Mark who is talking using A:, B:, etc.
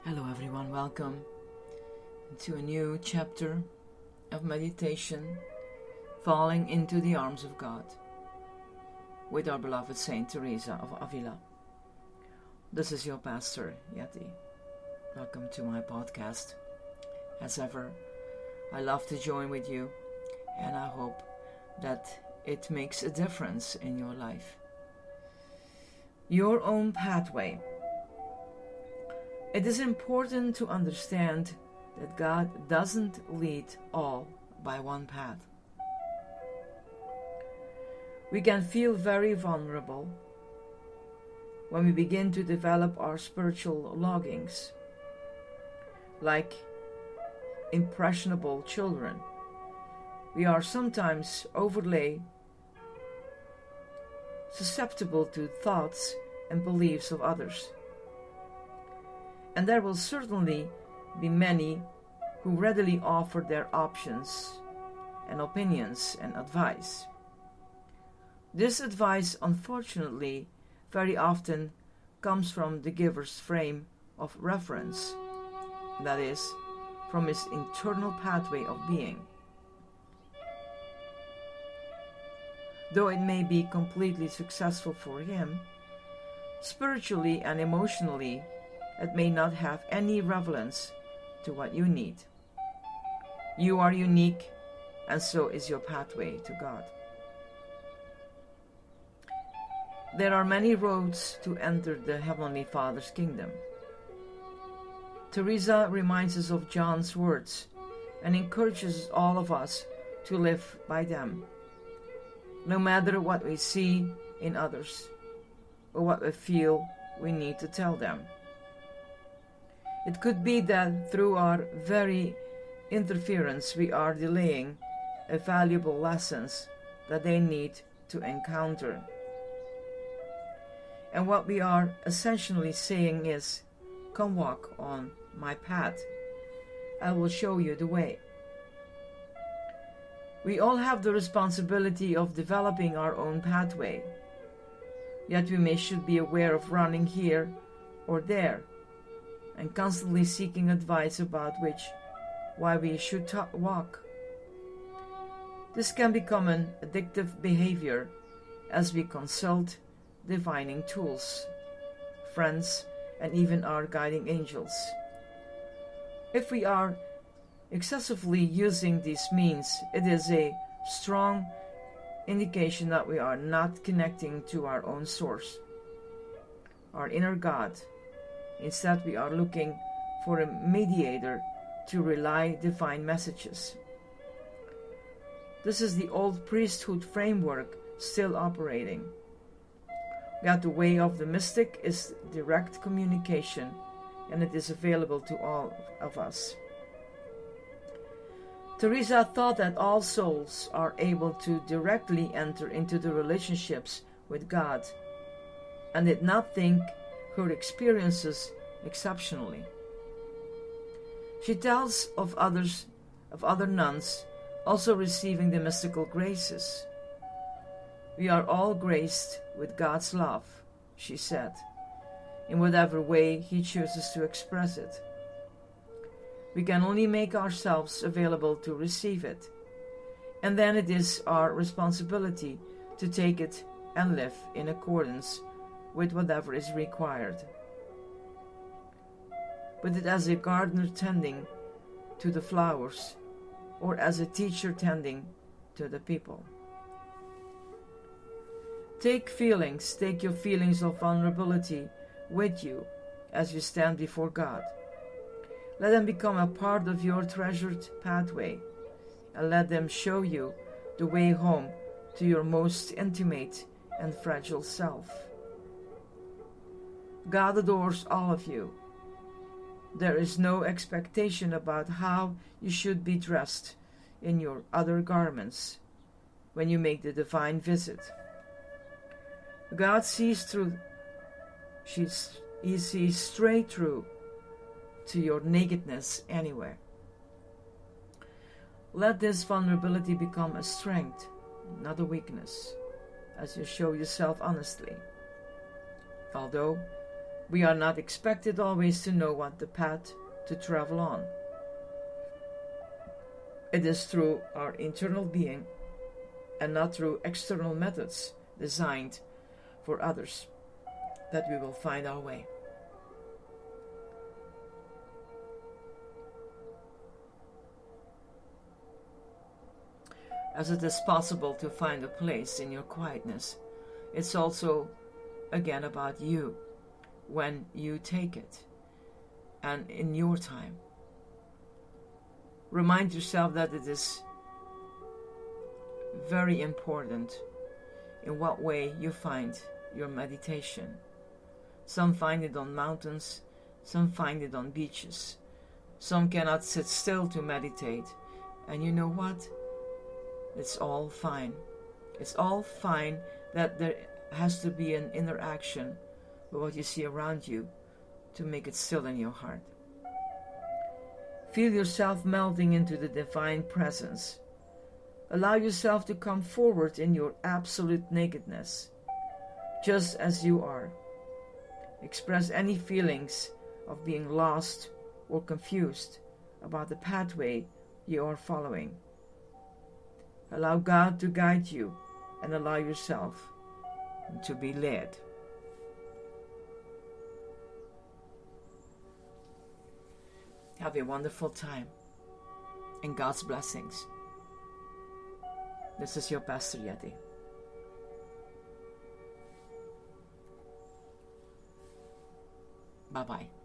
A: Hello everyone, welcome to a new chapter of meditation, falling into the arms of God with our beloved Saint Teresa of Avila. This is your pastor, Yeti. Welcome to my podcast. As ever, I love to join with you and I hope that it makes a difference in your life. Your own pathway. It is important to understand that God doesn't lead all by one path. We can feel very vulnerable when we begin to develop our spiritual longings, like impressionable children. We are sometimes overly susceptible to thoughts and beliefs of others. And there will certainly be many who readily offer their options and opinions and advice. This advice, unfortunately, very often comes from the giver's frame of reference, that is, from his internal pathway of being. Though it may be completely successful for him, spiritually and emotionally, it may not have any relevance to what you need. You are unique, and so is your pathway to God. There are many roads to enter the Heavenly Father's kingdom. Teresa reminds us of John's words and encourages all of us to live by them, no matter what we see in others or what we feel we need to tell them. It could be that through our very interference we are delaying a valuable lessons that they need to encounter. And what we are essentially saying is, come walk on my path. I will show you the way. We all have the responsibility of developing our own pathway. Yet we should be aware of running here or there, and constantly seeking advice about why we should walk. This can become an addictive behavior as we consult divining tools, friends, and even our guiding angels. If we are excessively using these means, it is a strong indication that we are not connecting to our own source, our inner God. Instead, we are looking for a mediator to relay divine messages. This is the old priesthood framework still operating. Yet the way of the mystic is direct communication, and it is available to all of us. Teresa thought that all souls are able to directly enter into the relationships with God, and did not think her experiences exceptionally. She tells of other nuns also receiving the mystical graces. We are all graced with God's love, she said, in whatever way He chooses to express it. We can only make ourselves available to receive it, and then it is our responsibility to take it and live in accordance with whatever is required. But it as a gardener tending to the flowers, or as a teacher tending to the people. Take your feelings of vulnerability with you as you stand before God. Let them become a part of your treasured pathway, and let them show you the way home to your most intimate and fragile self. God adores all of you. There is no expectation about how you should be dressed in your other garments when you make the divine visit. God sees through. He sees straight through to your nakedness anywhere. Let this vulnerability become a strength, not a weakness, as you show yourself honestly. Although We are not expected always to know what the path to travel on. It is through our internal being and not through external methods designed for others that we will find our way. As it is possible to find a place in your quietness, it's also again about you when you take it and in your time. Remind yourself that it is very important in what way you find your meditation. Some find it on mountains, some find it on beaches. Some cannot sit still to meditate. And you know what? It's all fine. It's all fine that there has to be an interaction with what you see around you to make it still in your heart. Feel yourself melting into the divine presence. Allow yourself to come forward in your absolute nakedness, just as you are. Express any feelings of being lost or confused about the pathway you are following. Allow God to guide you and allow yourself to be led. Have a wonderful time and God's blessings. This is your Pastor Yeti. Bye-bye.